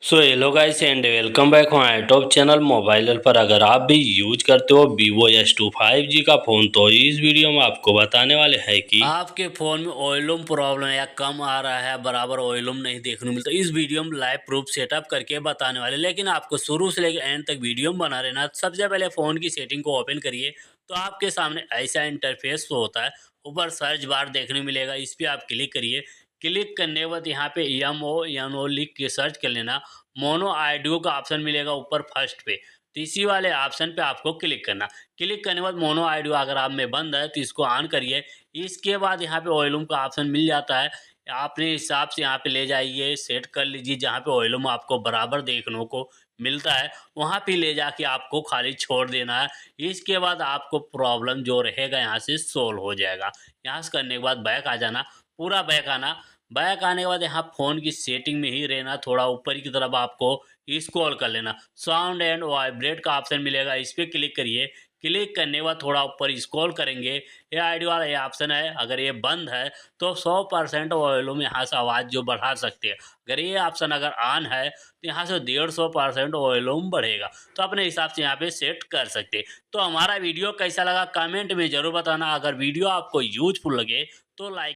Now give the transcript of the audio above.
So hello guys and welcome back हमारे top channel mobile पर। अगर आप भी यूज करते हो Vivo S2 5G का फ़ोन तो इस वीडियो में आपको बताने वाले हैं कि आपके फ़ोन में ऑयलूम प्रॉब्लम या कम आ रहा है, बराबर ऑयलूम नहीं देखने को मिलता। इस वीडियो में लाइव प्रूफ सेटअप करके बताने वाले, लेकिन आपको शुरू से लेकर एंड तक वीडियो में बना रहना। सबसे पहले फ़ोन की सेटिंग को ओपन करिए तो आपके सामने ऐसा इंटरफेस होता है। ऊपर सर्च बार देखने मिलेगा, इस पर आप क्लिक करिए। क्लिक करने के बाद यहाँ पे MONO लिख के सर्च कर लेना। मोनो ऑडियो का ऑप्शन मिलेगा ऊपर फर्स्ट पे, तो इसी वाले ऑप्शन पे आपको क्लिक करना। क्लिक करने के बाद मोनो ऑडियो अगर आप में बंद है तो इसको ऑन करिए। इसके बाद यहाँ पे वॉल्यूम का ऑप्शन मिल जाता है, अपने हिसाब से यहाँ पे ले जाइए, सेट कर लीजिए। जहाँ पे वॉल्यूम आपको बराबर देखने को मिलता है वहाँ पे ले जाके आपको खाली छोड़ देना है। इसके बाद आपको प्रॉब्लम जो रहेगा यहाँ से सोल्व हो जाएगा। यहाँ से करने के बाद बैक आ जाना, पूरा बैक आना। बैक आने के बाद यहाँ फ़ोन की सेटिंग में ही रहना, थोड़ा ऊपर की तरफ आपको स्क्रॉल कर लेना। साउंड एंड वाइब्रेट का ऑप्शन मिलेगा, इस पर क्लिक करिए। क्लिक करने के बाद थोड़ा ऊपर स्क्रॉल करेंगे, ये आईडी वाला ये ऑप्शन है। अगर ये बंद है तो 100% वॉल्यूम यहाँ से आवाज़ जो बढ़ा सकते हैं। अगर ये ऑप्शन अगर ऑन है तो यहाँ से 150% वॉल्यूम बढ़ेगा। तो अपने हिसाब से यहाँ पे सेट कर सकते हैं। तो हमारा वीडियो कैसा लगा कमेंट में ज़रूर बताना। अगर वीडियो आपको यूजफुल लगे तो लाइक